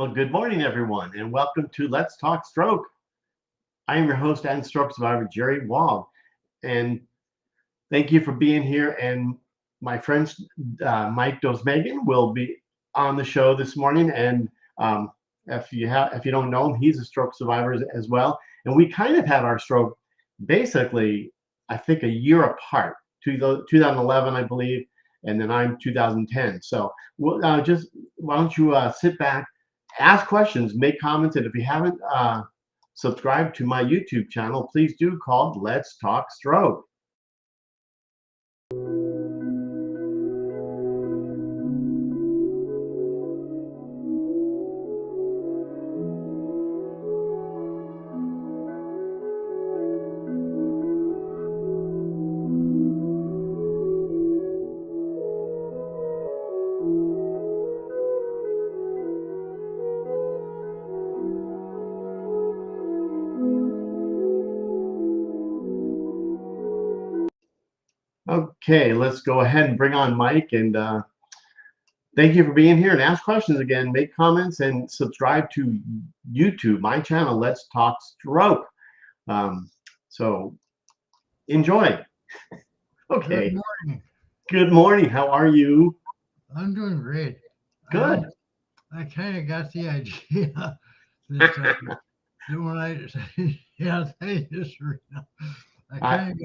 Well, good morning, everyone, and welcome to Let's Talk Stroke. I am your host and stroke survivor, Jerry Wald, and thank you for being here. And my friend Mike Dosemagen will be on the show this morning. And if you don't know him, he's a stroke survivor as well. And we kind of had our stroke basically, I think, a year apart, 2011, I believe, and then I'm 2010. So just why don't you sit back, ask questions, make comments, and if you haven't subscribed to my YouTube channel, please do, called Let's Talk Stroke. Okay, let's go ahead and bring on Mike, and thank you for being here, and ask questions again, make comments, and subscribe to YouTube, my channel, Let's Talk Stroke. So enjoy. Okay. Good morning. Good morning. How are you? I'm doing great. Good. I kind of got the idea that when thank you, Serena. I kind of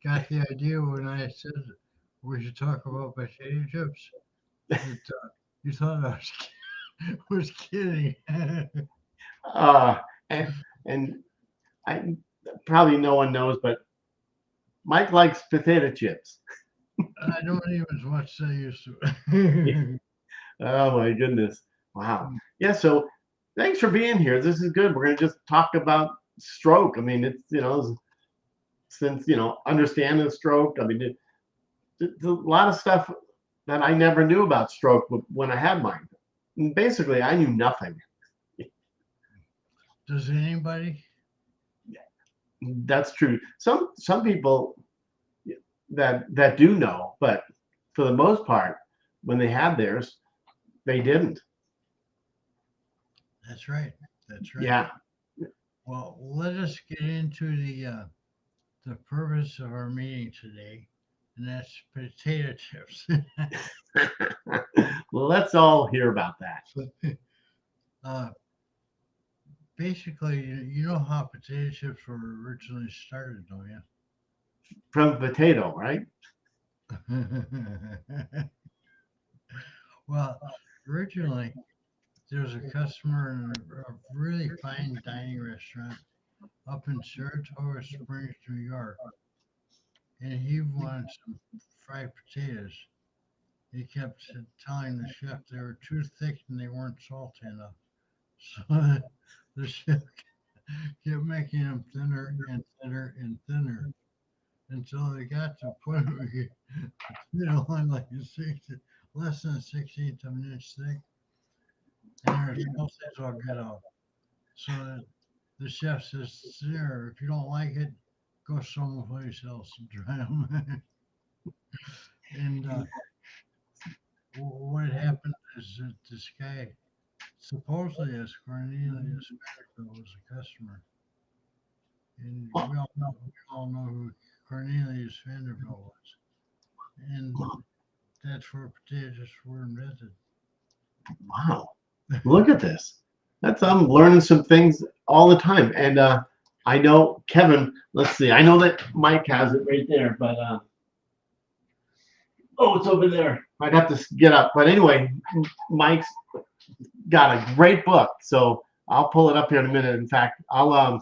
got the idea when I said we should talk about potato chips. That you thought I was kidding. And I probably no one knows, but Mike likes potato chips. I don't even as much as I used to. Oh my goodness. Wow. Yeah, so thanks for being here. This is good. We're going to just talk about stroke. I mean, it's, since, understanding stroke, I mean, it's a lot of stuff that I never knew about stroke when I had mine. And basically, I knew nothing. Does anybody? That's true. Some people that do know, but for the most part, when they had theirs, they didn't. That's right. That's right. Yeah. Well, let us get into the purpose of our meeting today, and that's potato chips. Let's all hear about that. uh, Basically, you know how potato chips were originally started, don't From potato, right? you? Well, originally there was a customer in a really fine dining restaurant up in Saratoga Springs, New York, and he wanted some fried potatoes. He kept telling the chef they were too thick and they weren't salty enough. So the chef kept making them thinner and thinner and thinner until they got to a point where like less than 16th of an inch thick, and there's no things I'll get out. So the chef says, "Sir, if you don't like it, go someplace else and try them." And what had happened is that this guy, supposedly as Cornelius Vanderbilt, was a customer, and we all know who Cornelius Vanderbilt was, and that's where potatoes were invented. Wow. Look at this. I'm learning some things all the time. And I know Kevin, let's see. I know that Mike has it right there, but oh, it's over there. I'd have to get up. But anyway, Mike's got a great book. So I'll pull it up here in a minute. In fact, I'll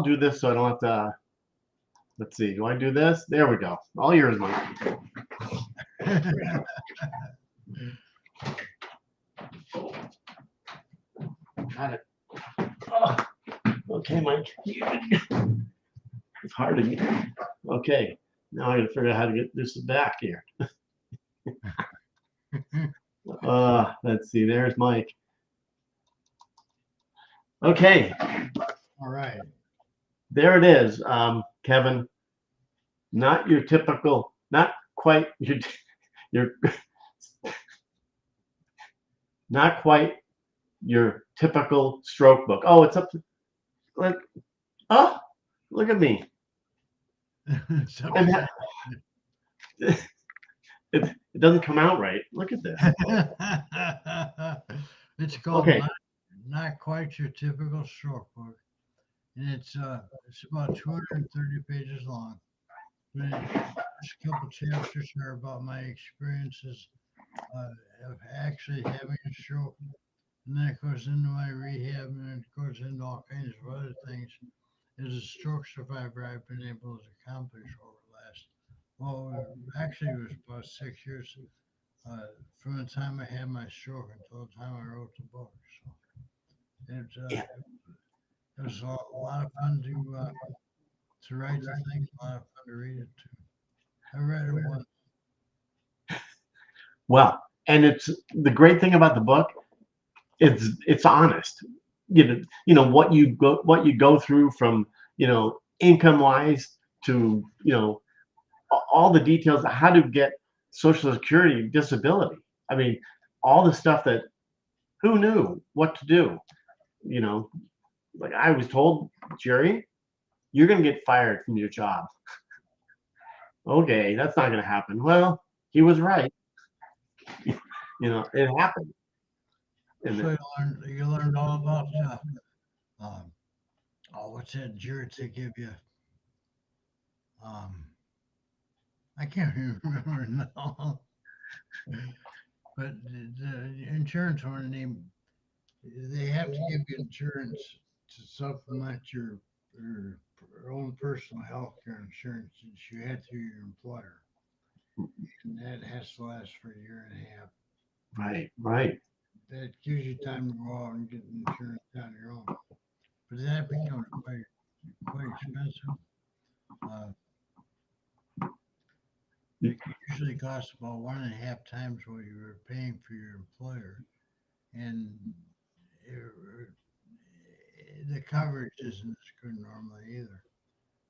do this so I don't have to. Let's see. Do I do this? There we go. All yours, Mike. Got it. Oh, okay, Mike. It's hard to get. Okay. Now I got to figure out how to get this back here. Let's see. There's Mike. Okay. All right. There it is, Kevin. Not your typical, not quite your not quite your typical stroke book. Oh, it's up to like, oh, look at me. It's I'm upside. it, it doesn't come out right. Look at this. It's called Okay. not quite your typical stroke book, and it's about 230 pages long. But just a couple chapters are about my experiences of actually having a stroke, and then it goes into my rehab, and it goes into all kinds of other things. As a stroke survivor, I've been able to accomplish over the last, well, actually, it was about 6 years from the time I had my stroke until the time I wrote the book. So it, uh, Yeah. it was a lot of fun to write the thing, a lot of fun to read it too. I read it once. Well, and it's the great thing about the book. It's honest. What you go through from income wise to all the details of how to get Social Security disability. I mean, all the stuff that who knew what to do. You know, like I was told, Jerry, you're going to get fired from your job. Okay, that's not going to happen. Well, he was right. It happened. So And you learned all about um, oh, what's that jerk they give you? Um, I can't even remember now. But the insurance one, they have to give you insurance to supplement your own personal health care insurance that you had through your employer, and that has to last for a year and a half. right, right. That gives you time to go out and get insurance on your own, but that becomes quite expensive. Uh, it usually costs about one and a half times what you were paying for your employer, and it, the coverage isn't as good normally either.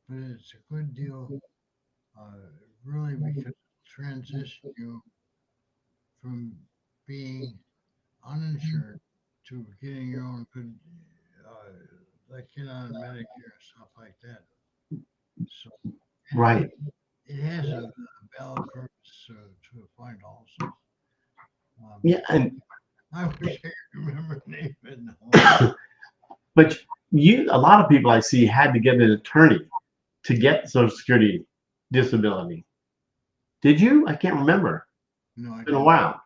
But it's a good deal, uh, really, because it transition you from being uninsured to getting your own good, uh, like on Medicare and stuff like that. So Right. it has a valid purpose to a point also. Um, Yeah, and I wish I could remember the name of it now. but a lot of people I see had to get an attorney to get Social Security disability. Did you? I can't remember. No, I It's been a didn't. while.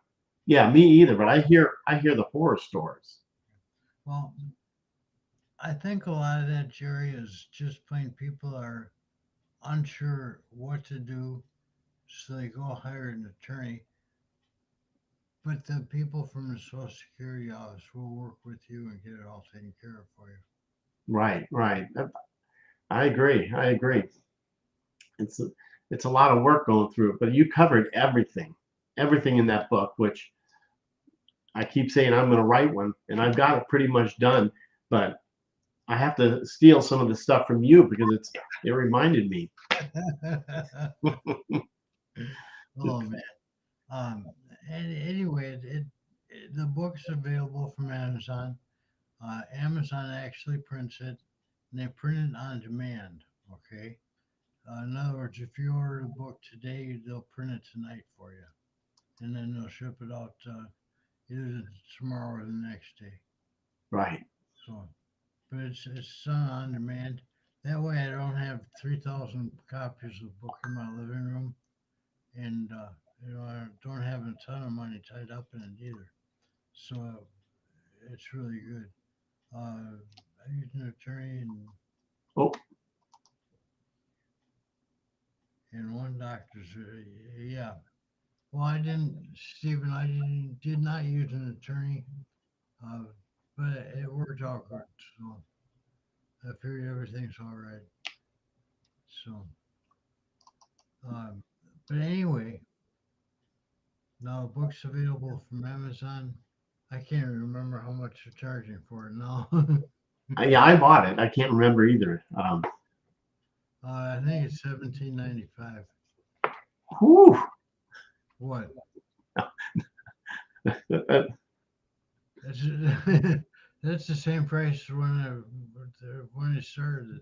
Yeah, me either. But I hear the horror stories. Well, I think a lot of that, Jerry, is just plain people are unsure what to do, so they go hire an attorney. But the people from the Social Security office will work with you and get it all taken care of for you. Right, right. I agree. I agree. It's a, it's a lot of work going through it, but you covered everything in that book, which I keep saying I'm going to write one, and I've got it pretty much done. But I have to steal some of the stuff from you because it reminded me. Oh man. Um, and anyway, the book's available from Amazon. Amazon actually prints it, and they print it on demand. Okay. In other words, if you order the book today, they'll print it tonight for you, and then they'll ship it out either tomorrow or the next day. Right. So, but it's on demand. That way, I don't have 3,000 copies of the book in my living room, and I don't have a ton of money tied up in it either. So it's really good. I use an attorney Oh, and one doctor's. Yeah. Well, I didn't, Stephen. Did not use an attorney, uh, but it worked out good. So I figured everything's all right. So, um, but anyway, now the book's available from Amazon. I can't remember how much they're charging for it now. yeah, I bought it. I can't remember either. I think it's 17.95. Whew, What? that, That's that's the same price when it started it.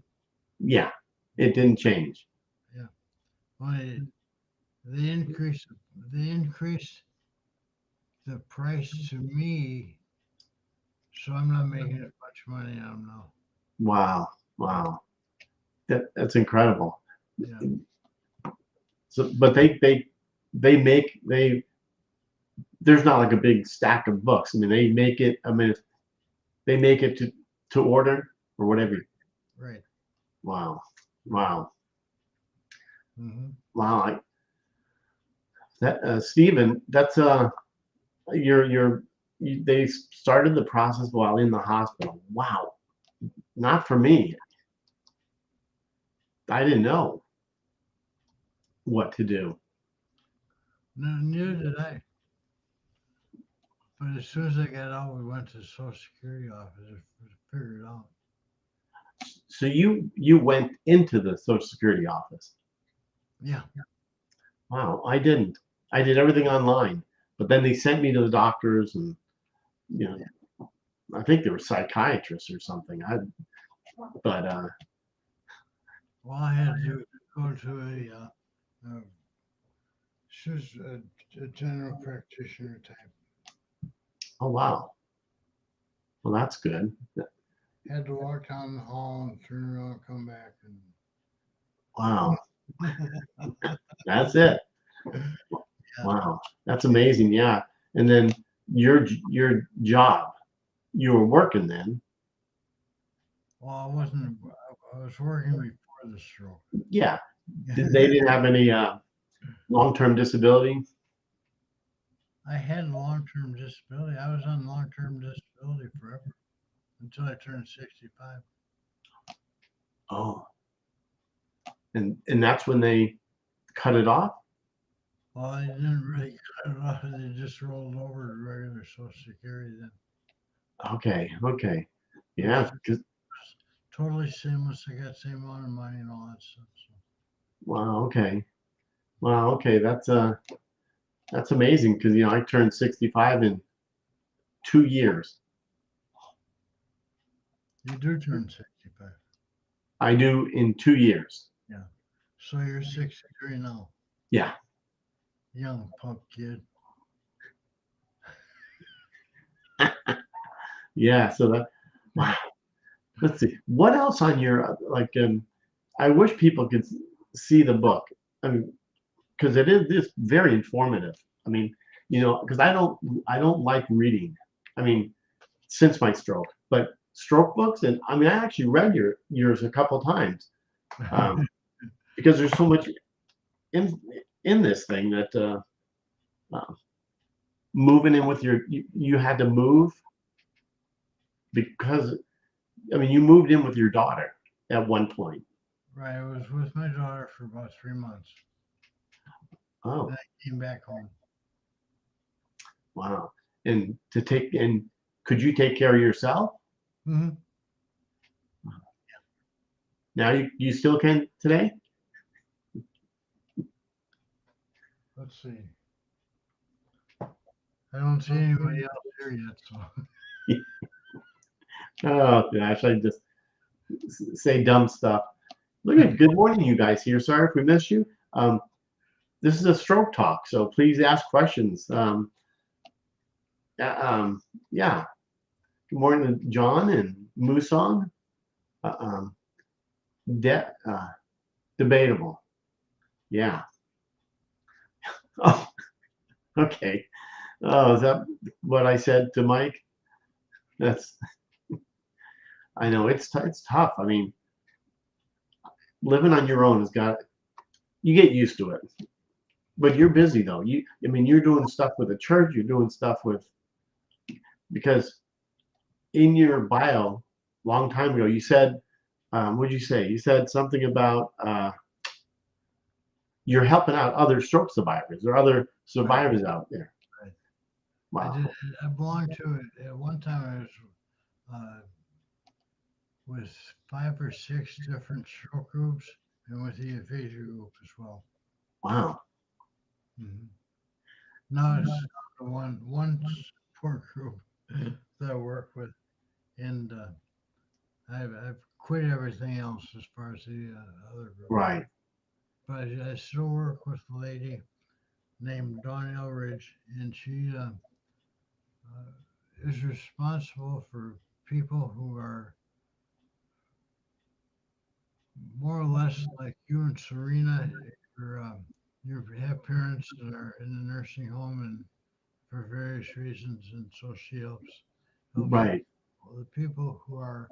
Yeah, it didn't change. Yeah. When they increased they increased the price to me, so I'm not making as much money on them now. Wow, wow, that's incredible. Yeah. So, but they make they there's not like a big stack of books. I mean, they make it. I mean, they make it to order or whatever. Right. Wow, wow, Hmm. wow. That Stephen, that's you're they started the process while in the hospital. Wow, not for me. I didn't know what to do. No, neither did I. But as soon as I got out, we went to the Social Security office to figure it out. So you went into the Social Security office. Yeah. Wow, I didn't. I did everything online, but then they sent me to the doctors, and you know, I think they were psychiatrists or something. But All I had to do was go to she was a general practitioner type. oh wow, well that's good. Had to walk down the hall and turn around, come back, Wow, and that's it. yeah. Wow, that's amazing. Yeah, and then your job, you were working then. Well, I wasn't. I was working before the stroke. Yeah, they didn't have any long-term disability. I had long-term disability. I was on long-term disability forever until I turned 65. Oh, and that's when they cut it off. Well, I didn't really cut it off. They just rolled over to regular Social Security then, Okay, okay, which yeah. is 'Cause totally seamless. I got same amount of money and all that stuff. So wow, okay, wow, okay. That's amazing because I turned 65 in 2 years. you do turn 65. I do in 2 years. Yeah. So you're 63 now. Yeah, Young pup kid. yeah. So that wow. Let's see. What else on your like? I wish people could see the book. I mean, because it is very informative. I mean, because I don't like reading. I mean, since my stroke, but stroke books, and I mean, I actually read yours a couple times um, because there's so much in in this thing that uh, moving in with you had to move because I mean you moved in with your daughter at one point. Right. I was with my daughter for about 3 months. Oh, Then I came back home. wow. And could you take care of yourself? Hmm. Now you still can today? Let's see. I don't see anybody else here yet. So Oh gosh, I just say dumb stuff. Look at good morning, you guys here. Sorry if we missed you. This is a stroke talk, so please ask questions. Yeah. Good morning to John and Musong. Uh, um, de- uh, debatable. Yeah. Oh, okay. Oh, is that what I said to Mike? That's. I know it's tough. I mean, living on your own has got. You get used to it, but you're busy though. I mean, you're doing stuff with the church. You're doing stuff with because in your bio, long time ago, you said, what did you say? You said something about you're helping out other stroke survivors or other right, survivors out there. right. I Wow. did. I belonged to it at one time. I was uh, with 5 or 6 different stroke groups and with the aphasia group as well. Wow. Hmm. Now it's one support group. else as far as the other group. Right. But I still work with a lady named Dawn Elridge, and she is responsible for people who are more or less like you and Serena. You're, you have parents that are in a nursing home and for various reasons, and so she helps Right. the people who are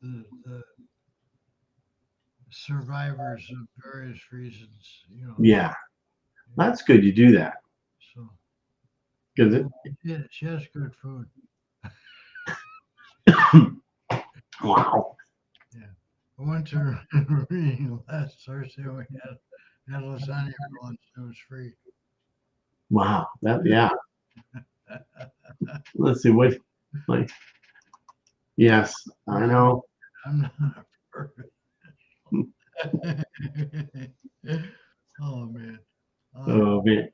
the survivors of various reasons. Yeah. That's good you do that. So Because well, she has good food. wow. Yeah. I went to her reading last Thursday. We had lasagna for lunch. It was free. Wow. That yeah. Let's see what like yes, I know. I'm not perfect. Oh man. Um, Oh man.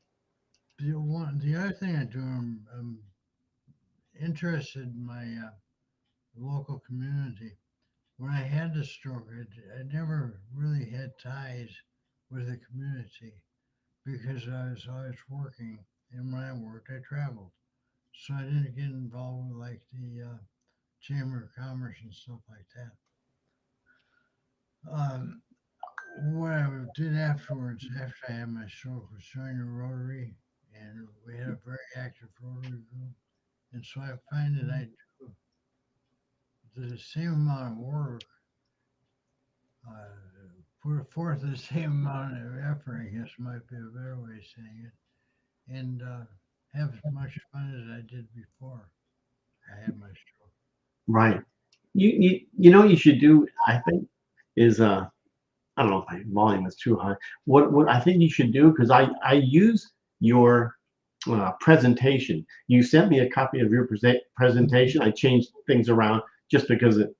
the other thing I do, I'm interested in my local community. When I had the stroke, I never really had ties with the community because I was always working, and when I worked, I traveled. So I didn't get involved with like the Chamber of Commerce and stuff like that. Um, what I did afterwards, after I had my stroke, was join a Rotary, and we had a very active Rotary group. And so I find that I do the same amount of work, put forth the same amount of effort, I guess might be a better way of saying it, and have as much fun as I did before I had my stroke. Right. You know what you should do, I think, is I don't know if my volume is too high. What I think you should do, because I use your presentation. You sent me a copy of your presentation. I changed things around just because it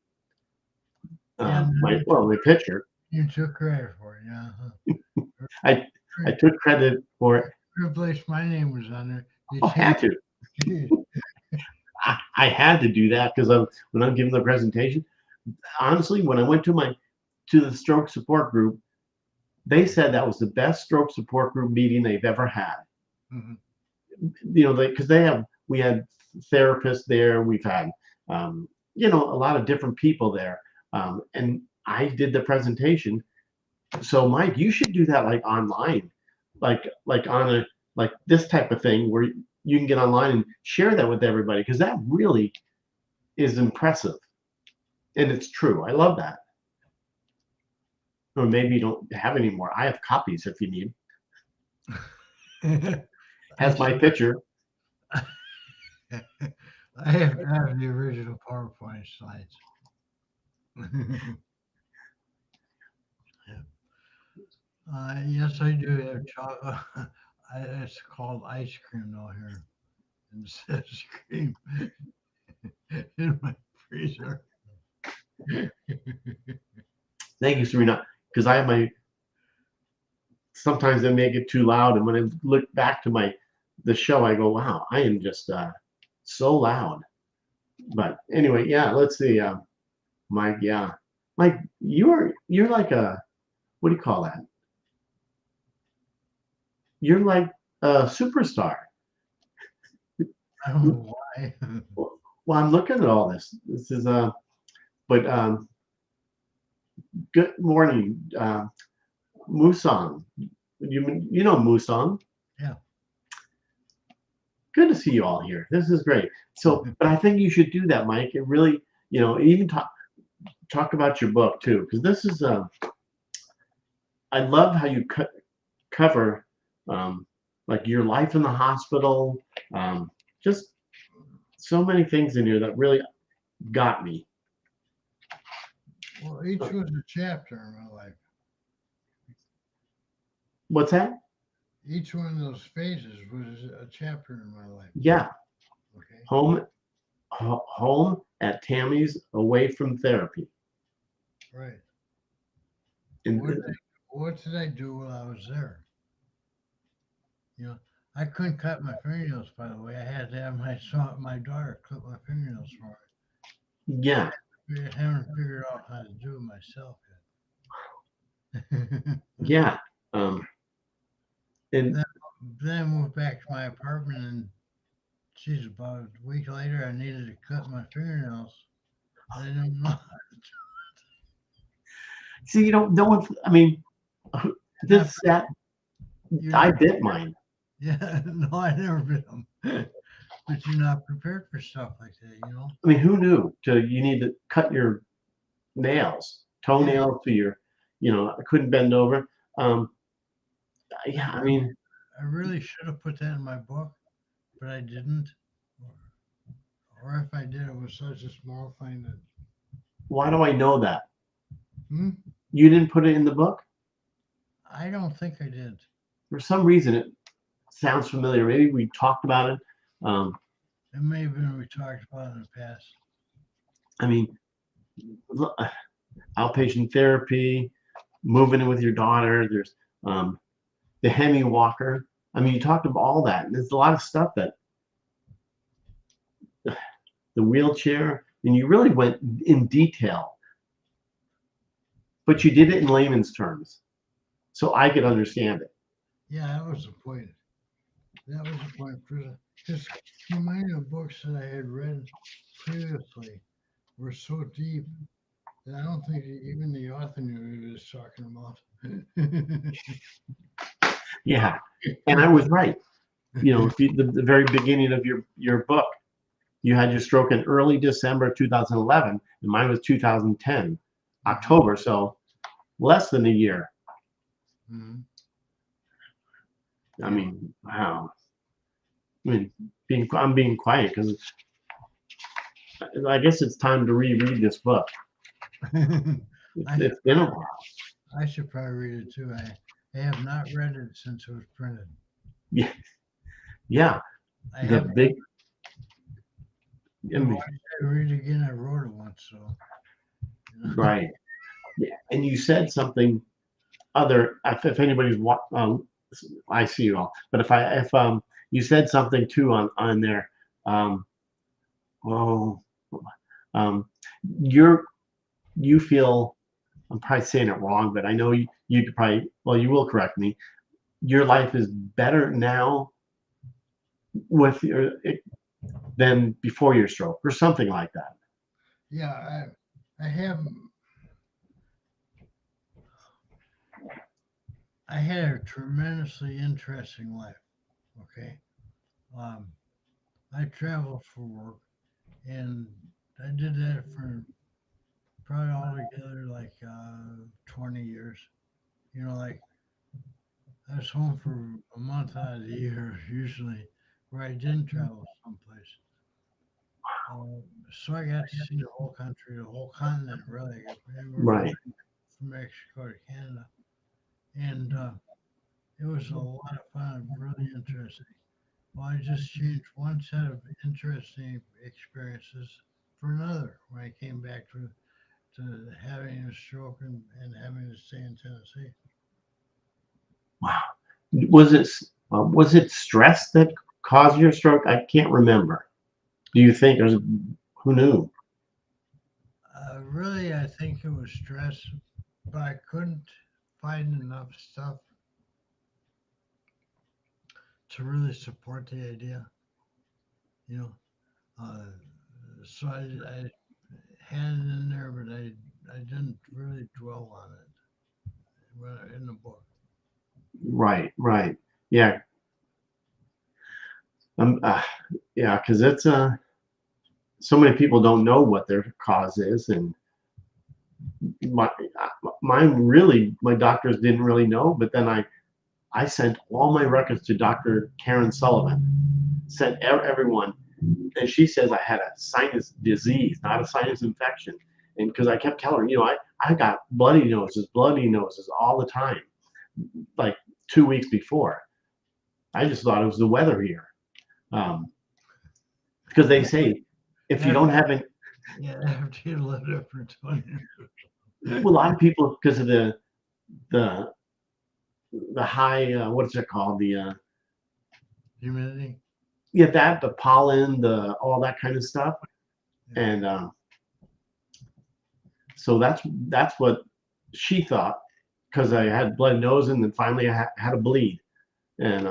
And my picture. you took credit for it, yeah. I I took credit for it. Good place my name was on there. You Oh, had changed to. it. I had to do that because when I'm giving the presentation. Honestly, when I went to the stroke support group, they said that was the best stroke support group meeting they've ever had. Mhm. You know, because we had therapists there, we've had you know, a lot of different people there, and I did the presentation. So Mike, you should do that like online, like on a like this type of thing where you can get online and share that with everybody because that really is impressive and it's true. I love that. Or maybe you don't have any more. I have copies if you need. I, Has my picture. I have the original PowerPoint slides. Yeah. Yes, I do have chocolate. It's called ice cream down here. And it says cream in my freezer. Thank you, Serena. Because I have my sometimes I make it too loud, and when I look back to the show, I go, "Wow, I am just so loud." But anyway, yeah. Let's see, Mike. Yeah, Mike, you're like a what do you call that? You're like a superstar. I don't know why. Well, I'm looking at all this. This is but good morning, Musong. You know Musong. Yeah. Good to see you all here. This is great. So, but I think you should do that, Mike. It really, you know, even talk about your book too, because this is I love how you cover um, like your life in the hospital, just so many things in here that really got me. Well, each was a chapter in my life. What's that? Each one of those phases was a chapter in my life. Yeah, Okay. home, home at Tammy's, away from therapy. Right. And What did I do while I was there? You know, I couldn't cut my fingernails. By the way, I had to have my daughter cut my fingernails for me. yeah, I haven't figured out how to do it myself yet. Yeah. Um, and then, then I moved back to my apartment, and geez, about a week later, I needed to cut my fingernails. I didn't know. see, no one. I mean, Not, this that you're I not. bit mine. Yeah, no, I never bit them. But you're not prepared for stuff like that, you know? I mean, who knew? You need to cut your nails, Yeah, toenails to your, I couldn't bend over. Um, yeah, I mean, I really should have put that in my book, but I didn't. Or if I did, it was such a small thing that. why do I know that? Hmm? You didn't put it in the book? I don't think I did. For some reason, it sounds familiar. Maybe we talked about it. Um, It may have been we talked about it in the past. I mean, outpatient therapy, moving in with your daughter. There's um, the Hemi walker. I mean, you talked about all that. There's a lot of stuff that the wheelchair, and you really went in detail, but you did it in layman's terms, so I could understand it. Yeah, that was the point. That was the point. Because so many of the books that I had read previously were so deep that I don't think even the author knew what he was talking about. Yeah, and I was right. If the very beginning of your book, you had your stroke in early December 2011, and mine was 2010 Mhm, October, so less than a year. mhm. I Yeah. mean, wow. I mean, I'm being quiet because I guess it's time to reread this book. I should It's been a while. I should probably read it too. I have not read it since it was printed. Yeah, yeah. I The have big, I and mean, why did I read it again? I wrote it once, so you right. Yeah, and you said something other. If anybody's I see you all. But if you said something too on there. Um, oh, um, you're you feel. I'm probably saying it wrong, but I know you could probably. Well, you will correct me. Your life is better now with your than before your stroke, or something like that. yeah, I had a tremendously interesting life. Okay, um, I traveled for work, and I did that for probably altogether like 20 years. You know, like I was home for a month out of the year usually, where I didn't travel someplace. Uh, so I got to see the whole country, the whole continent, really, anywhere Right. from Mexico to Canada, and it was a lot of fun, really interesting. Well, I just changed one set of interesting experiences for another when I came back to having a stroke and having to stay in Tennessee. Wow. Was it stress that caused your stroke? I can't remember. Do you think, or who knew? Really, I think it was stress, but I couldn't find enough stuff to really support the idea, you know. Uh, so I had it in there, but I didn't really dwell on it in the book. Right, right. Yeah. Um, uh, yeah, because it's so many people don't know what their cause is, and my mine really, my doctors didn't really know. But then I sent all my records to Dr. Karen Sullivan, sent everyone, and she says I had a sinus disease, not a sinus infection. And because I kept telling her, I got bloody noses all the time, like 2 weeks before. I just thought it was the weather here. Um, because they say if you After, don't have it, yeah, after you lived it for 20 years. well, a lot of people because of the the high what's it called Humidity. yeah, that the pollen, the all that kind of stuff, Yeah. and so that's what she thought because I had blood nose, and then finally I had a bleed. And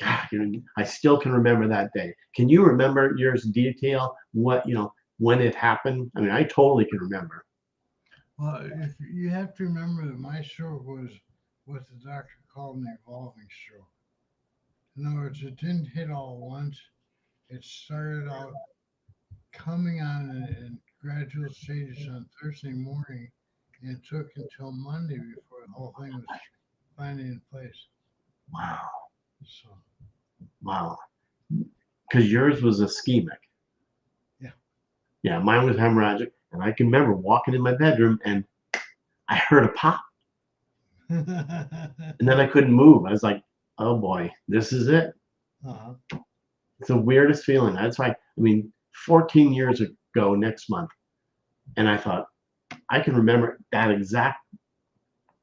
I still can remember that day. Can you remember yours in detail? What when it happened? I mean, I totally can remember. Well, if you have to remember that my stroke was what the doctor called an evolving stroke. In other words, it didn't hit all at once. It started out coming on in gradual stages on Thursday morning, and it took until Monday before the whole thing was finally in place. Wow, So, wow. Because yours was ischemic. yeah. Yeah, mine was hemorrhagic, and I can remember walking in my bedroom and I heard a pop, and then I couldn't move. I was like, "Oh boy, this is it." uh-huh. It's the weirdest feeling. That's why, I mean, 14 years ago next month, and I thought I can remember that exact,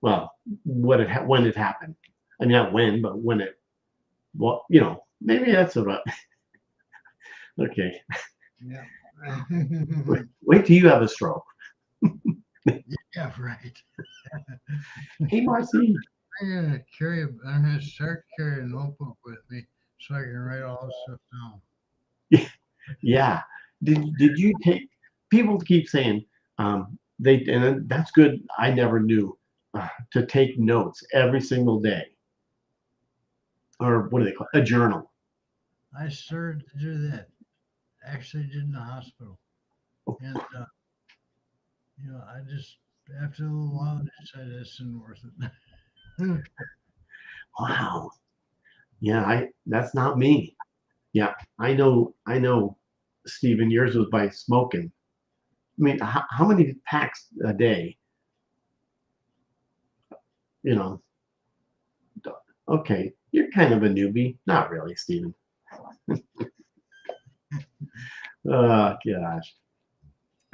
well, when it happened. I mean, not when, but when it, well, maybe that's about, okay. Yeah. Wait till you have a stroke. Yeah, right. Hey, Marcy. I'm gonna start carrying a notebook with me so I can write all this stuff down. Yeah. Did you take, people keep saying, and that's good. I never knew to take notes every single day, or what do they call it? A journal. I started to do that. Actually, did in the hospital, and I just after a little while I decided this isn't worth it. Wow. Yeah, that's not me. Yeah, I know, Stephen, yours was by smoking. I mean, how many packs a day? You know, okay, you're kind of a newbie. Not really, Stephen. Oh gosh.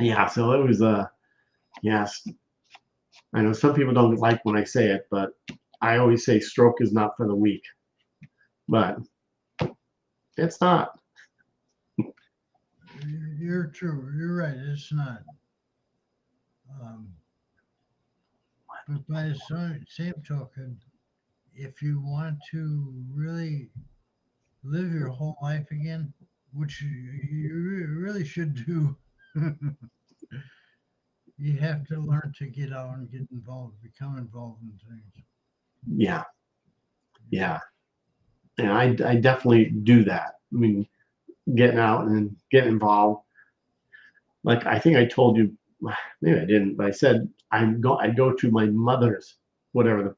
Yeah, so it was yes. I know some people don't like when I say it, but I always say stroke is not for the weak. But it's not. You're true. You're right. It's not. Um, but by the same token, if you want to really live your whole life again, which you really should do, you have to learn to get out and get involved, become involved in things. Yeah, yeah. And I definitely do that. I mean, getting out and getting involved. Like I think I told you, maybe I didn't, but I said I go to my mother's, whatever, the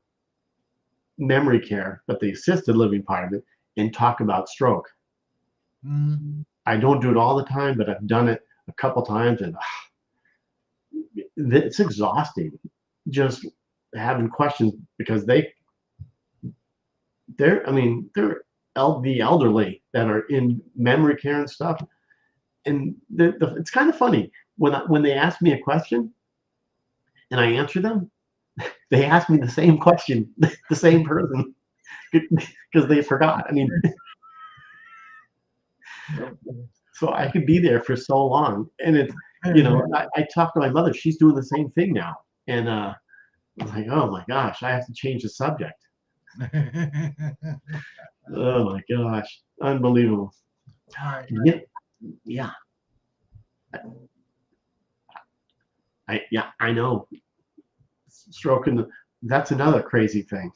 memory care, but the assisted living part of it, and talk about stroke. Mm, I don't do it all the time, but I've done it a couple times, and it's exhausting just having questions because I mean, they're the elderly that are in memory care and stuff, and it's kind of funny when they ask me a question and I answer them, they ask me the same question, the same person, because they forgot. I mean, so I could be there for so long, and it's I talk to my mother. She's doing the same thing now, and I was like, oh my gosh, I have to change the subject. Oh my gosh, unbelievable. All right. Yeah, yeah, I know. Stroking that's another crazy thing.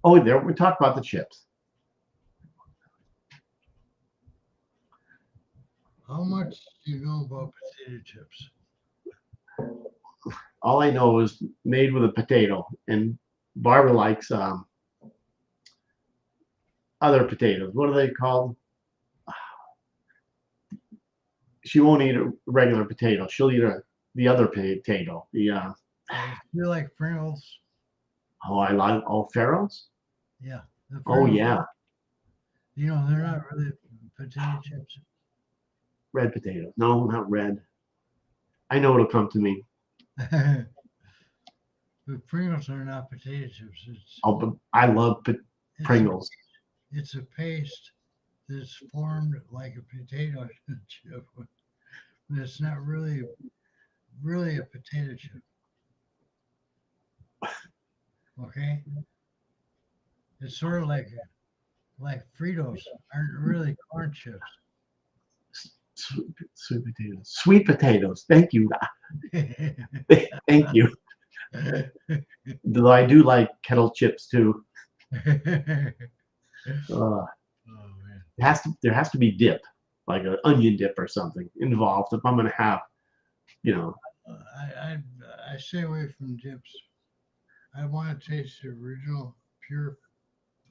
Oh, there we talked about the chips. How much do you know about potato chips? All I know is made with a potato, and Barbara likes other potatoes. What are they called? She won't eat a regular potato. She'll eat the other potato. The You like Pringles? oh, I like Farrell's. Yeah, the Oh Pringles. yeah, They're not really potato chips. red potatoes. No, not red. I know it'll come to me. But Pringles are not potato chips. Oh, but I love It's a Pringles. it's a paste that's formed like a potato chip, but it's not really a potato chip. Okay, it's sort of like Fritos aren't really corn chips. Sweet potatoes. Sweet potatoes. Thank you. Thank you. Though I do like kettle chips too. Uh, Oh man. there has to be dip, like an onion dip or something involved if I'm gonna have, you know. I stay away from dips. I want to taste the original, pure,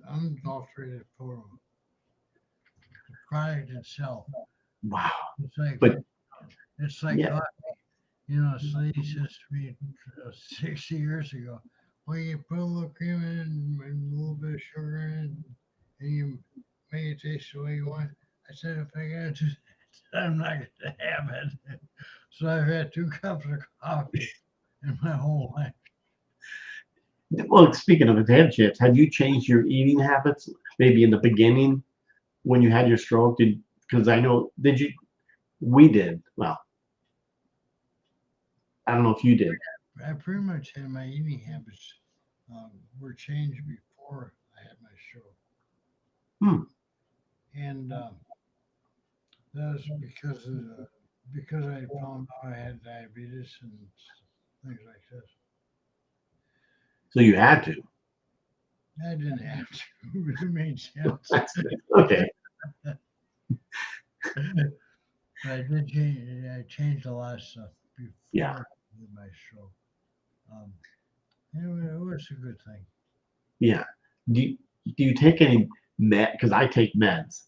unadulterated photo. The product itself. Wow. It's like But it's like yeah. coffee. You know, this lady says to me 60 years ago, well, you put a little cream in it and a little bit of sugar in it, and you make it taste the way you want. I said, if I got to do that, I'm not going to have it. So I've had 2 cups of coffee in my whole life. Well, speaking of potato chips, have you changed your eating habits? Maybe in the beginning when you had your stroke, did because I know did you? We did. Well, I don't know if you did. I pretty much had my eating habits were changed before I had my stroke. Hmm. And that was because I found out I had diabetes and things like this. So you had to. I didn't have to. It made sense. That's okay. But I did change. I changed a lot of stuff Yeah. before my stroke. Um, it was a good thing. Yeah. Do you, do you take any med? Because I take meds,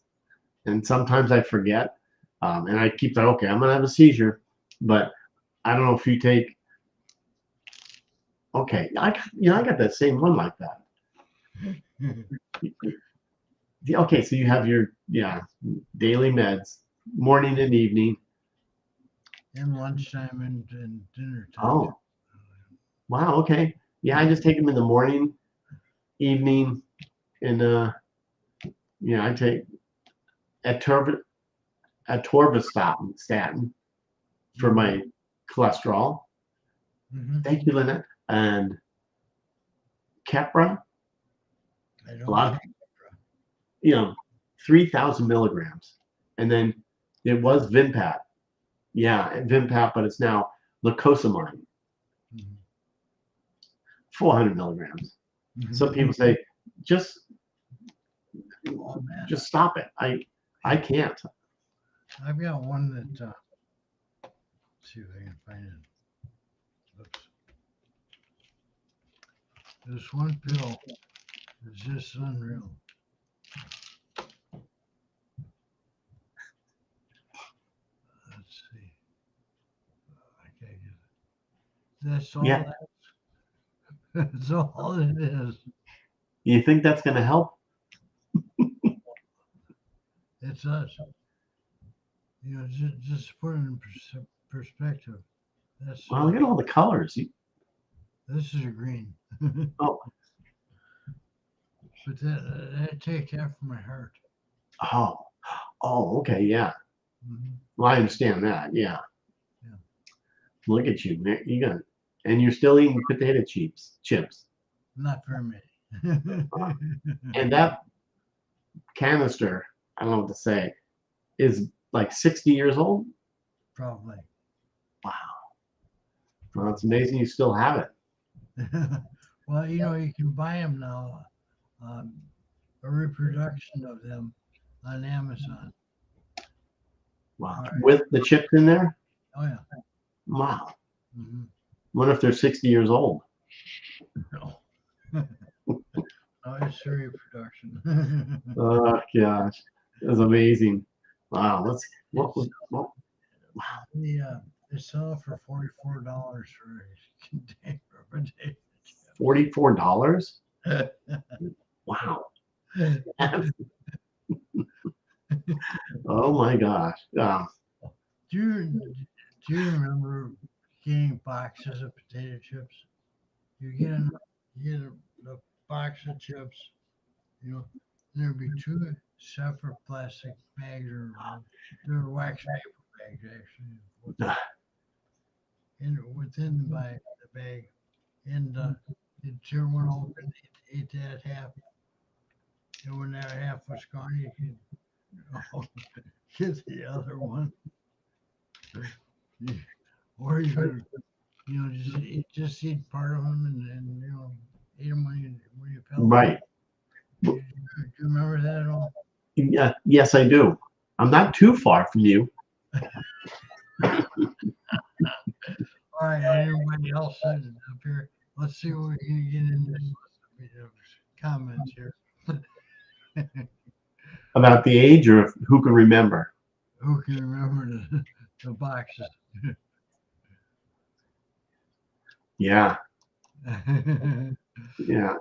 and sometimes I forget, and I keep like, okay, I'm gonna have a seizure, but I don't know if you take. Okay, I got that same one like that. Okay, so you have your daily meds, morning and evening. And lunchtime and dinner time. Oh, wow. Okay. Yeah, I just take them in the morning, evening, and I take atorv- atorvastatin for Mm-hmm. my cholesterol. Mm-hmm. Thank you, Lynette. And Keppra, I a don't lot of, take you know, 3,000 milligrams. And then it was Vimpat. Yeah, Vimpat, but it's now lacosamine, mm-hmm. 400 milligrams. Some Mm-hmm. people say, just Oh man, just stop it. I can't. I've got one that. Let's see if I can find it. Oops. This one pill is just unreal. Let's see. I can't get it. That's Yeah. all. That's all it is. You think that's going to help? It's us. You know, just put it in perspective. That's Well, look at all the colors. this is a green, Oh, but that take that from my heart. oh, oh, okay, yeah. Hmm. Well, I understand that. Yeah. Yeah, Look at you, man. And you're still eating potato chips. not very many. And that canister, I don't know what to say, is like 60 years old. Probably. Wow. Well, it's Probably. amazing you still have it. Well, you know, you can buy them now. Um, a reproduction of them on Amazon. Wow. All right. With the chips in there? Oh yeah. Wow. Hmm. Wonder if they're 60 years old. No. No, it's a reproduction. Oh gosh. That's amazing. Wow. What it's was what the they sell it for $44 for a container of potato $44? chips. Wow. Oh my gosh. do you do you remember getting boxes of potato chips? You get a box of chips, you know, and there'd be 2 separate plastic bags or they're wax paper bags actually, and within the bag, and You tear one open, eat that half, and when that half was gone, you could get the other one. Or you could, just eat part of them and eat them when you felt like. Right. Do you remember that at all? Yeah, yes, I do. I'm not too far from you. All right, anybody else up here? Let's see what we can get in this list of comments here. About the age or who can remember. Who can remember the boxes? Yeah, uh, yeah.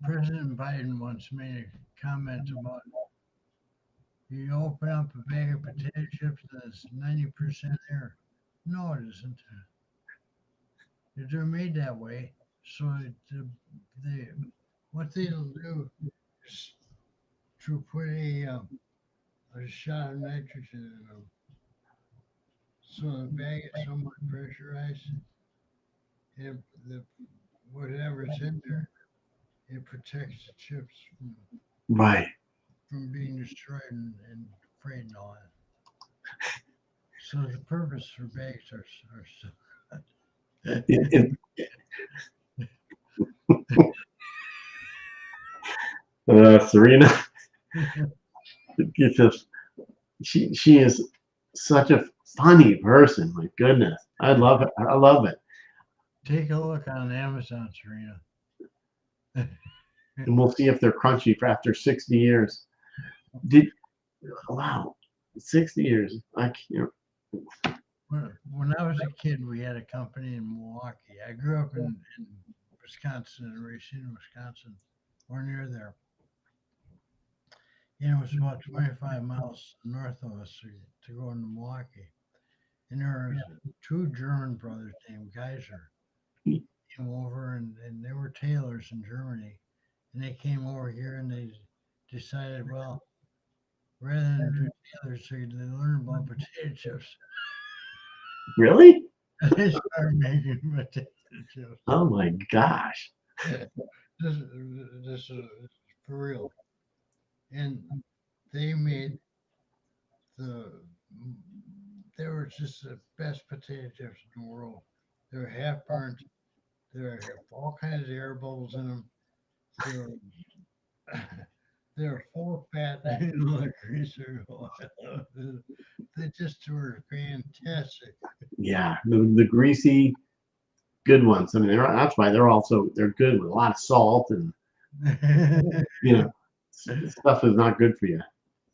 President Biden once made a comment about you open up a bag of potato chips and it's 90% air. No, it isn't. They're made that way. So they, what they'll do is to put a shot of nitrogen in them. So the bag is somewhat pressurized, and whatever's in there, it protects the chips Right. from being destroyed and frayed and all that. So the purpose for bags are so. It, Serena, it's just she is such a funny person. My goodness, I love it. I love it. Take a look on Amazon, Serena. And we'll see if they're crunchy for after 60 years. Did wow, 60 years. I can't. When I was a kid, we had a company in Milwaukee. I grew up in Wisconsin, in Racine, Wisconsin, or near there. And it was about 25 miles north of us to go into Milwaukee. And there was two German brothers named Geyser came over, and they were tailors in Germany. And they came over here and they decided, well, rather than do tailors, they learned about potato chips. Really? They started making potato chips. Oh my gosh. This is for real. And they made the, they were just the best potato chips in the world. They were half burnt. There are all kinds of air bubbles in them. They're they're full of fat and like greaser oil. They just were fantastic. Yeah, the greasy good ones. I mean, that's why they're good with a lot of salt and you know stuff is not good for you.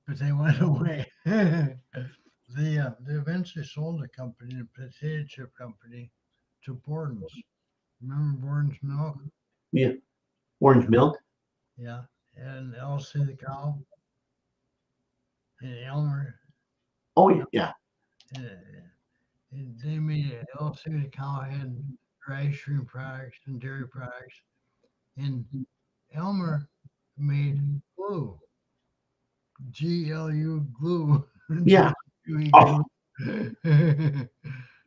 But they went away. They eventually sold the company, the potato chip company, to Borden's. Remember Borden's milk? Yeah, orange Yeah, milk. yeah. And Elsie the cow and Elmer. Oh El- yeah, and they made it. Elsie the cow had her ice cream products and dairy products, and Elmer made glue, glue, yeah. G-L-U-E Oh, glue. And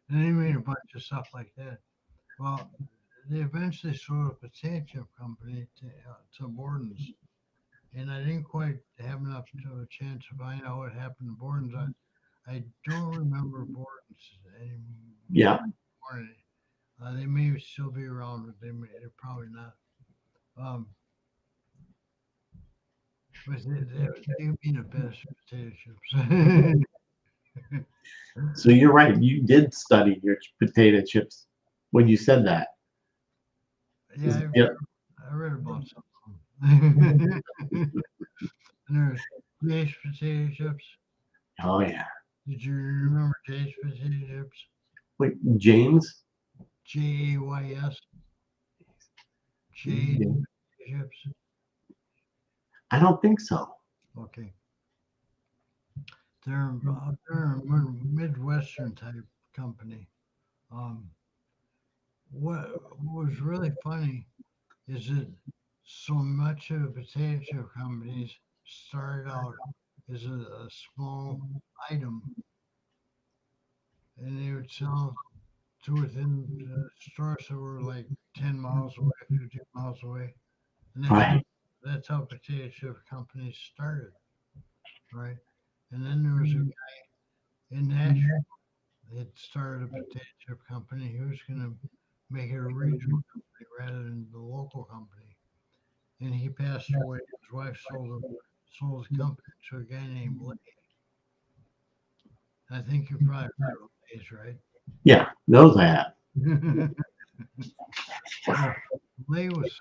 they made a bunch of stuff like that. Well, they eventually sold a potato chip company to Borden's, and I didn't quite have enough of a chance to find out what happened to Borden's. I don't remember Borden's yeah. anymore. They may still be around, but they're probably not. Um, but they made the best potato chips. So you're right. You did study your potato chips when you said that. Yeah, Yeah. I read about some of them. And there's Jay's potato chips. Oh yeah. Did you remember Jay's potato chips? Wait, James? Jays. Jay's potato chips. I don't think so. Okay, they're a Midwestern type company. Um, what was really funny is that so much of the potato chip companies started out as a small item, and they would sell to within stores that were like 10 miles away, 15 miles away. And Right. that's how potato chip companies started, right? And then there was a guy in Nashville that started a potato chip company. He was going to make it a regional company rather than the local company. And he passed away. His wife sold the company to a guy named Lee. I think you probably heard of Lay's, right? Yeah, those I have. Well, Lay was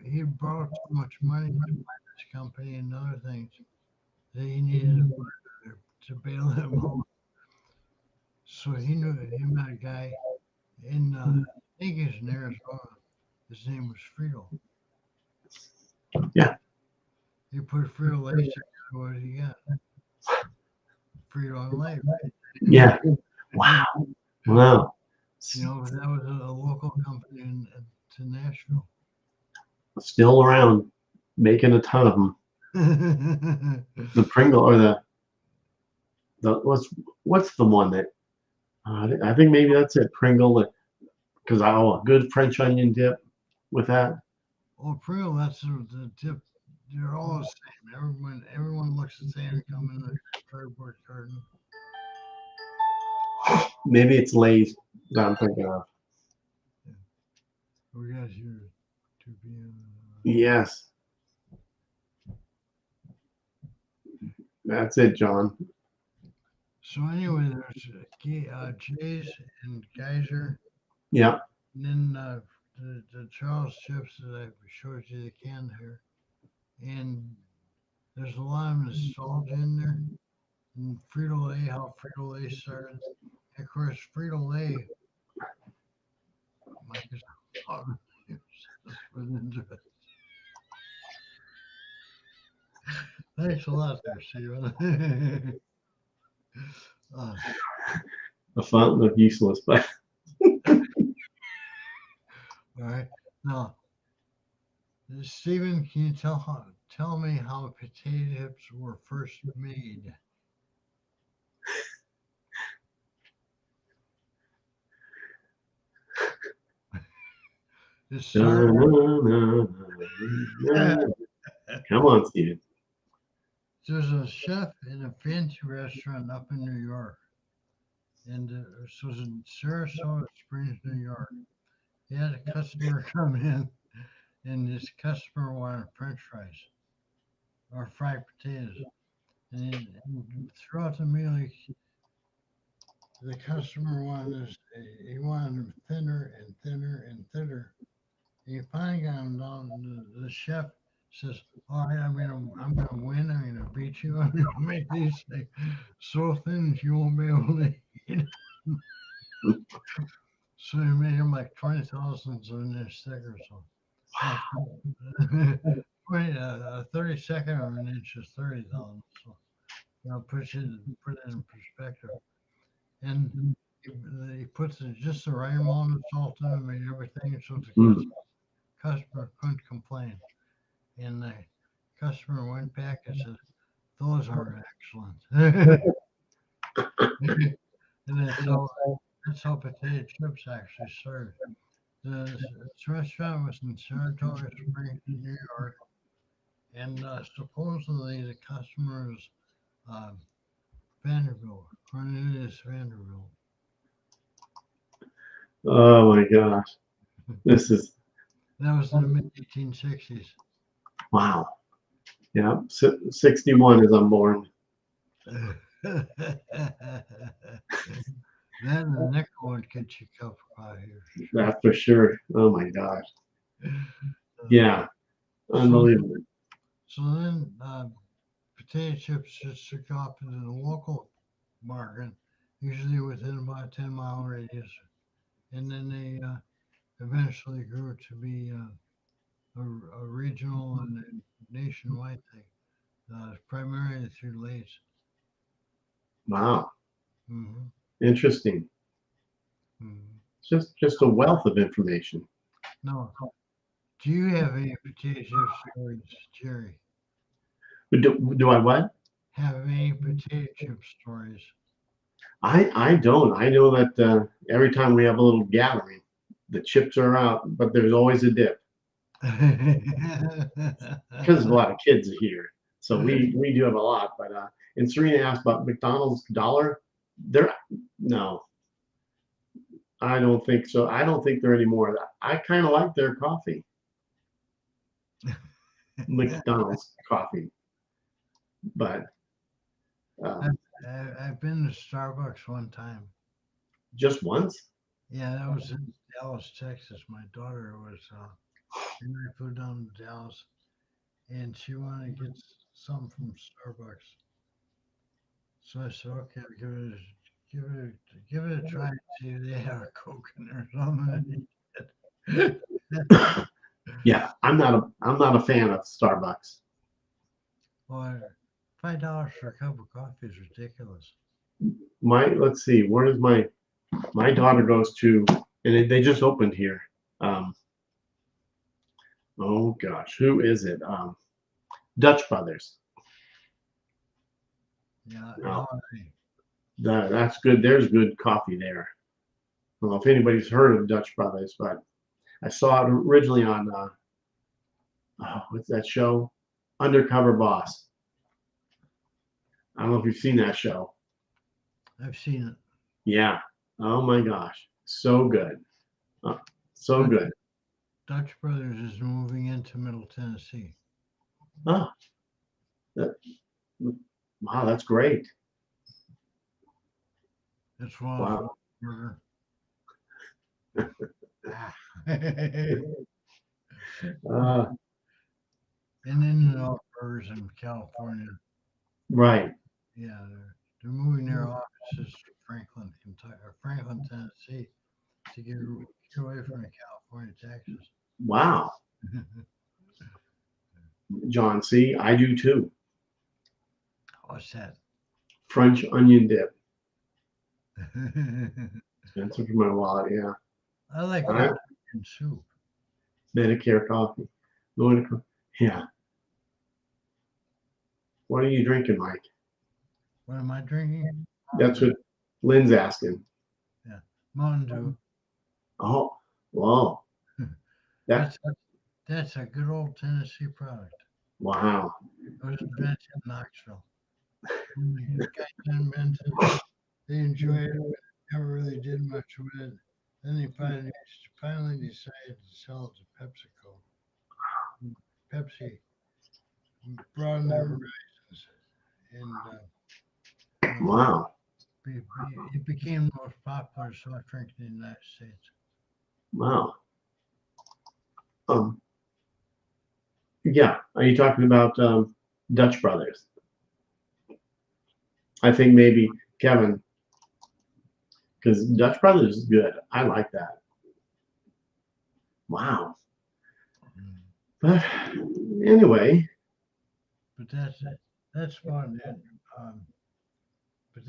he borrowed so much money to buy this company and other things that he needed a partner to bail him out. So he met a guy in I think he's in Arizona. His name was Friedel. Yeah. He put Friedel Lay together. What did he got? Friedel and Lay, right? Yeah. Wow. Wow. That was a local company to Nashville. Still around, making a ton of them. The Pringle or the what's the one that I think maybe that's it, Pringle. Because a good French onion dip with that. Oh, Friedel, that's the tip. They're all the same. Everyone looks the same. They come in a cardboard carton. Maybe it's Lay's that I'm thinking of. Yeah. We got here to be. Yes, that's it, John. So anyway, there's Jay's and Geyser, Yeah. and then the Charles chips that I showed you the can here, and there's a lot of nostalgia in there. And Frito Lay, how Frito Lay started. And of course, Frito Lay, Microsoft was into it. Thanks a lot there, Steven. uh, A fountain of useless, but all right. Now, Steven, can you tell me how potato chips were first made? It started. come on, Steven. There's a chef in a fancy restaurant up in New York, and this was in Sarasota Springs, New York. He had a customer come in, and this customer wanted French fries or fried potatoes. And throughout the meal, the customer he wanted them thinner and thinner and thinner. And he finally got them down. The chef says, "All right, I'm gonna win. I'm gonna beat you. I'm gonna make these things so thin that you won't be able to eat." So he made them like 20,000 in their stick or so. Uh, 30-second of an inch is 30,000. So put it in perspective. And he, he puts just the right amount of salt in them and everything, so the Mm. customer couldn't complain. And the customer went back and said, "Those are excellent." And that's how potato chips actually started. This restaurant was in Saratoga Springs, New York, and supposedly the customer is uh, Vanderbilt, Cornelius Vanderbilt. Oh my gosh, this is That was in the mid 1860s. wow. Yeah, 61 as I'm born. Then the nickel would get you cup of coffee for sure. That's for sure. Oh my gosh. Uh, Yeah, so unbelievable. so then potato chips just took off into the local market, usually within about a 10-mile radius, and then they eventually grew to be a regional and a nationwide thing, primarily through Lay's. Wow, Hmm. interesting. Hmm. Just a wealth of information. No, do you have any potato chip stories, Jerry? But do I what? Have any potato chip stories? I don't. I know that every time we have a little gathering, the chips are out, but there's always a dip because a lot of kids are here. So we do have a lot. But and Serena asked about McDonald's dollar. They're no, I don't think so. I don't think they're anymore. I kind of like their coffee, McDonald's coffee, but I've, um, I've been to Starbucks one time. just once. Yeah, that was in Dallas, Texas. My daughter was, and I flew down to Dallas, and she wanted to get some from Starbucks. So I said, okay, I'll give it a try and see if they have a Coke in there or something. Yeah, I'm not a fan of Starbucks. Well, $5 for a cup of coffee is ridiculous. Let's see, where does my daughter goes to, and they just opened here. Um, oh gosh, who is it? Dutch Brothers. Yeah, No, I- that's good. There's good coffee there. I don't know if anybody's heard of Dutch Brothers, but I saw it originally on what's that show? Undercover Boss. I don't know if you've seen that show. I've seen it. Yeah. Oh my gosh, so good. Uh, so Dutch, good. Dutch Brothers is moving into Middle Tennessee. Oh, that, wow, that's great. It's one of Wow. burger. Ah. And Uh, In-N-Out Burgers in California. right. Yeah, they're moving their offices to Franklin, Kentucky, or Franklin, Tennessee, to get away from the California taxes. Wow. John, see, I do too. What's that? French onion dip. I That's for my wallet. Yeah. like All right. French onion soup. Medicare coffee. Going to, yeah. What are you drinking, Mike? What am I drinking? That's Mountain Dew. what Lynn's asking. Yeah, Mountain Dew. Oh, wow. That, That's a good old Tennessee product. wow. It was invented in Knoxville. When the guys invented it, they enjoyed it, but never really did much with it. Then they finally decided to sell it to PepsiCo. Pepsi broadened their horizons, and Wow. it became the most popular soft drink in the United States. Wow. Um, yeah. Are you talking about Dutch Brothers? I think maybe Kevin, because Dutch Brothers is good. I like that. Wow. Mm. But anyway, But that's about it. Um, but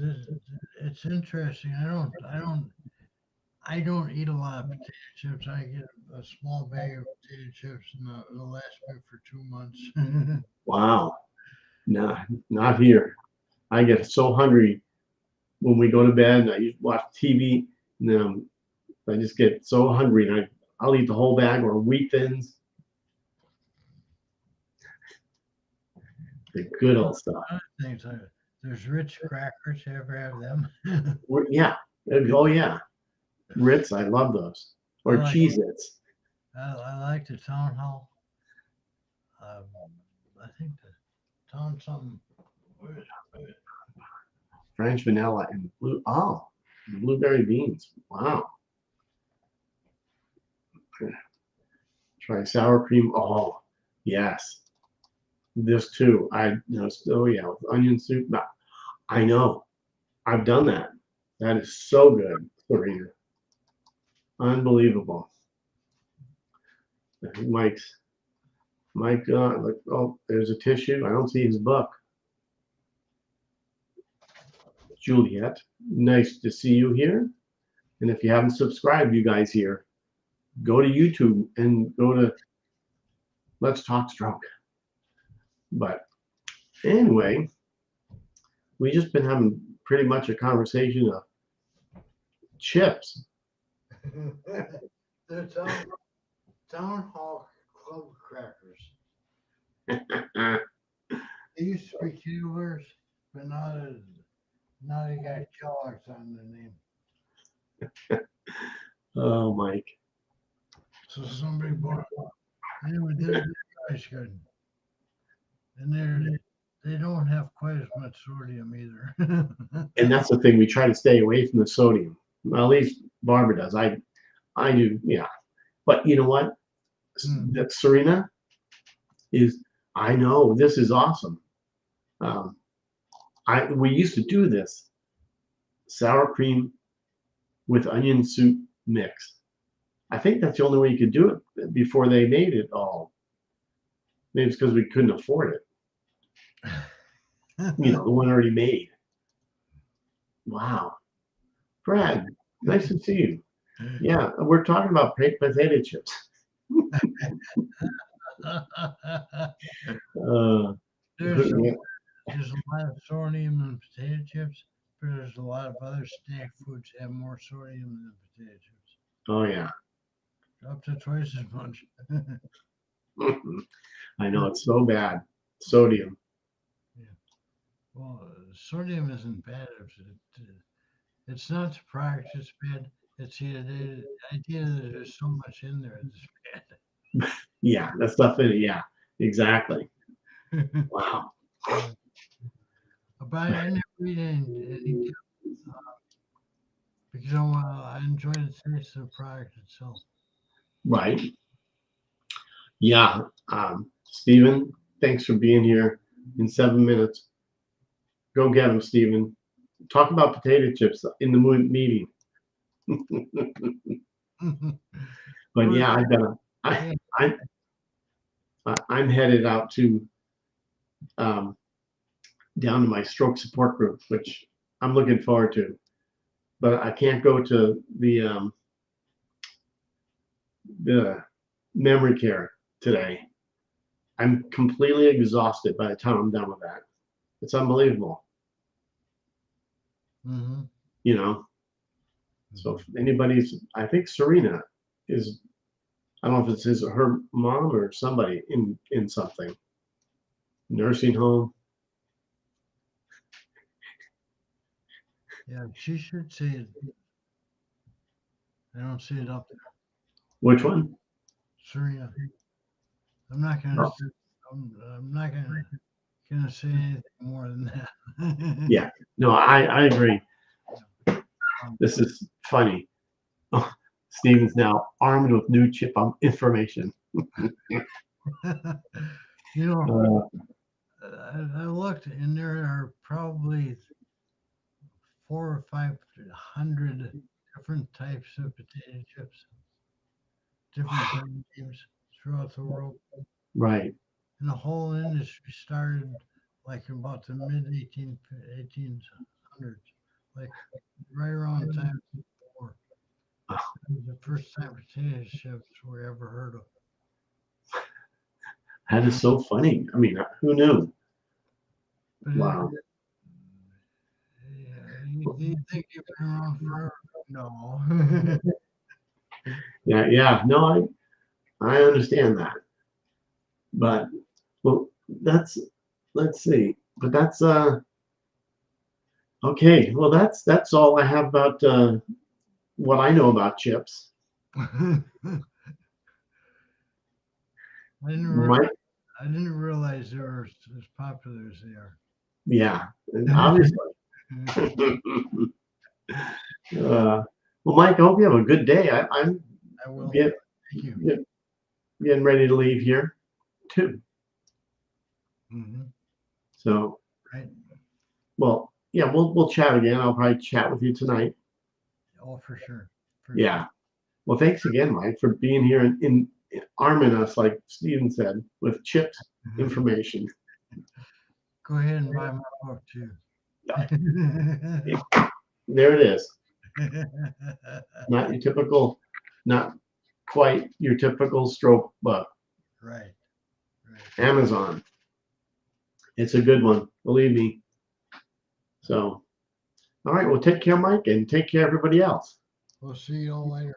it's interesting. I don't eat a lot of potato chips. I get a small bag of potato chips, and it'll last me for 2 months. wow. Not here. I get so hungry when we go to bed. And I used to watch TV, and I just get so hungry, and I'll eat the whole bag or wheat thins, the good old stuff. Other things, there's Ritz crackers. You ever have them? Yeah. Oh yeah. Ritz, I love those. I Or like Cheez-Its. I like the Town Hall. Um, I think the Town something. What is it? French vanilla and blueberry beans. Wow. Try sour cream. Oh, yes. This too. Oh yeah, with onion soup. No, I know. I've done that. That is so good, Serena. Unbelievable. I think Mike, oh, there's a tissue. I don't see his book. Juliet, nice to see you here. And if you haven't subscribed, you guys here, go to YouTube and go to Let's Talk Stroke. But anyway, we just been having pretty much a conversation of chips. They're town hall club crackers. They used to be Keeblers, but now they got Kellogg's on their name. Oh, Mike. So somebody bought. Anyway, they're ice good, and they don't have quite as much sodium either. And that's the thing. We try to stay away from the sodium. Well, at least Barbara does. I do. Yeah. But you know what? That Serena is. I know this is awesome. We used to do this sour cream with onion soup mix. I think that's the only way you could do it before they made it all. Maybe it's because we couldn't afford it. You know, the one already made. Wow. Brad, nice to see you. Yeah, we're talking about potato chips. There's Yeah. a lot of sodium in potato chips, but there's a lot of other snack foods that have more sodium than potato chips. Oh, yeah. Up to twice as much. I know, it's so bad. Sodium. Yeah. Well, sodium isn't bad. It's not the product that's bad. It's the idea that there's so much in there that's bad. Yeah, that stuff in it. Yeah, exactly. Wow. But I never eat any because I enjoy the taste of the product itself. Right. Yeah. Stephen, thanks for being here in 7 minutes. Go get them, Stephen. Talk about potato chips in the meeting. But yeah, I'm headed out to down to my stroke support group, which I'm looking forward to. But I can't go to the memory care today. I'm completely exhausted by the time I'm done with that. It's unbelievable. Mm-hmm. You know. So if anybody's, I think Serena is, I don't know if it's her mom or somebody in something nursing home. Yeah, she should say it. I don't see it up there. Which one? Serena. I'm not gonna. Oh. I'm not gonna say anything more than that. Yeah. No, I agree. This is funny. Oh, Steven's now armed with new chip information. You know, I looked, and there are probably 400 or 500 different types of potato chips, different brand names throughout the world. Right. And the whole industry started like about the mid 1800s, like right around the time of the war. It was the first time potato chips were ever heard of. That is so funny. I mean, who knew? But Wow. you think you've been around forever? No. Yeah. No, I understand that. But well, let's see. But that's okay. Well, that's all I have about what I know about chips. I Mike, I didn't realize they were as popular as they are. yeah, obviously. Well, Mike, I hope you have a good day. I'm I will. get, Thank you. getting ready to leave here too. Mm-hmm. So, Right. well, yeah, we'll chat again. I'll probably chat with you tonight. Oh, for sure. Yeah. Well, thanks again, Mike, for being here and in arming us, like Steven said, with chips information. Go ahead and buy my book too. There it is. Not your typical, not quite your typical stroke book. Right. Amazon. It's a good one, believe me. So, All right. Well, take care, Mike, and take care, everybody else. We'll see you all later.